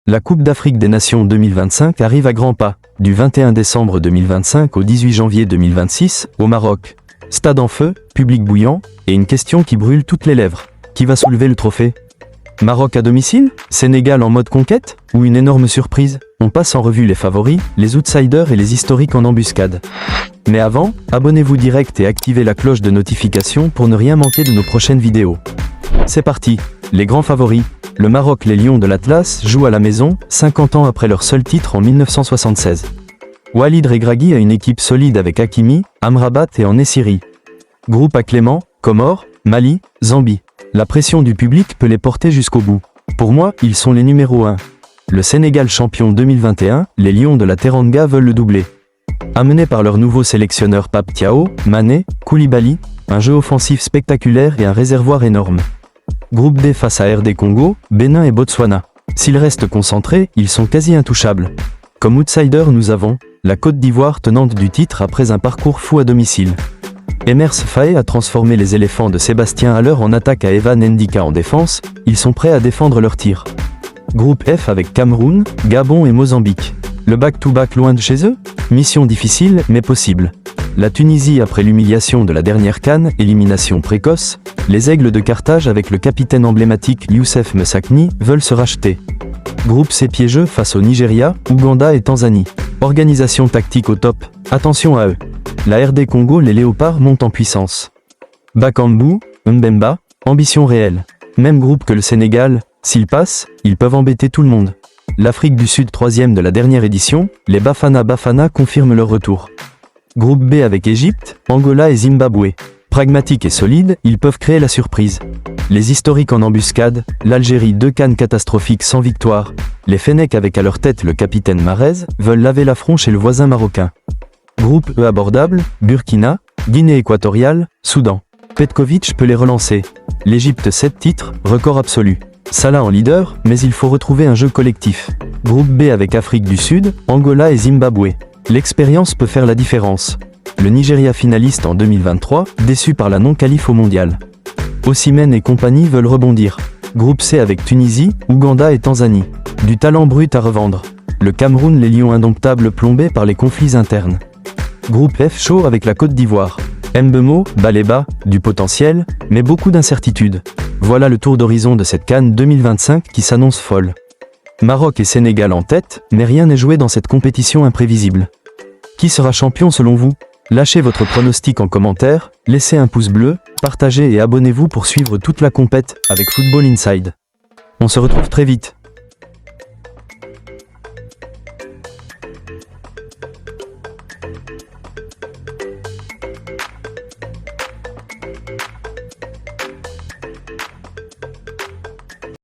La Coupe d'Afrique des Nations 2025 arrive à grands pas, du 21 décembre 2025 au 18 janvier 2026, au Maroc. Stade en feu, public bouillant, et une question qui brûle toutes les lèvres. Qui va soulever le trophée? Maroc à domicile? Sénégal en mode conquête? Ou une énorme surprise? On passe en revue les favoris, les outsiders et les historiques en embuscade. Mais avant, abonnez-vous direct et activez la cloche de notification pour ne rien manquer de nos prochaines vidéos. C'est parti, les grands favoris. Le Maroc, les Lions de l'Atlas, jouent à la maison, 50 ans après leur seul titre en 1976. Walid Regragui a une équipe solide avec Hakimi, Amrabat et En-Nesyri. Groupe à Clément, Comores, Mali, Zambie. La pression du public peut les porter jusqu'au bout. Pour moi, ils sont les numéros 1. Le Sénégal champion 2021, les Lions de la Teranga veulent le doubler. Amenés par leur nouveau sélectionneur Pape Thiaw, Mané, Koulibaly, un jeu offensif spectaculaire et un réservoir énorme. Groupe D face à RD Congo, Bénin et Botswana. S'ils restent concentrés, ils sont quasi intouchables. Comme outsider, nous avons la Côte d'Ivoire tenante du titre après un parcours fou à domicile. Emers Faé a transformé les éléphants de Sébastien Haller en attaque à Evan Ndika en défense, ils sont prêts à défendre leur tir. Groupe F avec Cameroun, Gabon et Mozambique. Le back-to-back loin de chez eux? Mission difficile, mais possible. La Tunisie après l'humiliation de la dernière CAN, élimination précoce, les Aigles de Carthage avec le capitaine emblématique Youssef Msakni veulent se racheter. Groupe C piégeux face au Nigeria, Ouganda et Tanzanie. Organisation tactique au top, attention à eux. La RD Congo, les Léopards montent en puissance. Bakambu, Mbemba, ambition réelle. Même groupe que le Sénégal, s'ils passent, ils peuvent embêter tout le monde. L'Afrique du Sud 3e de la dernière édition, les Bafana confirment leur retour. Groupe B avec Égypte, Angola et Zimbabwe. Pragmatiques et solides, ils peuvent créer la surprise. Les historiques en embuscade, l'Algérie 2 CAN catastrophiques sans victoire. Les Fennecs avec à leur tête le capitaine Mahrez, veulent laver l'affront chez le voisin marocain. Groupe E abordable, Burkina, Guinée équatoriale, Soudan. Petkovic peut les relancer. L'Égypte 7 titres, record absolu. Salah en leader, mais il faut retrouver un jeu collectif. Groupe B avec Afrique du Sud, Angola et Zimbabwe. L'expérience peut faire la différence. Le Nigeria finaliste en 2023, déçu par la non-qualif au mondial. Osimhen et compagnie veulent rebondir. Groupe C avec Tunisie, Ouganda et Tanzanie. Du talent brut à revendre. Le Cameroun, les Lions indomptables plombés par les conflits internes. Groupe F chaud avec la Côte d'Ivoire. Mbemo, Baleba, du potentiel, mais beaucoup d'incertitudes. Voilà le tour d'horizon de cette CAN 2025 qui s'annonce folle. Maroc et Sénégal en tête, mais rien n'est joué dans cette compétition imprévisible. Qui sera champion selon vous? Lâchez votre pronostic en commentaire, laissez un pouce bleu, partagez et abonnez-vous pour suivre toute la compète avec Football Inside. On se retrouve très vite.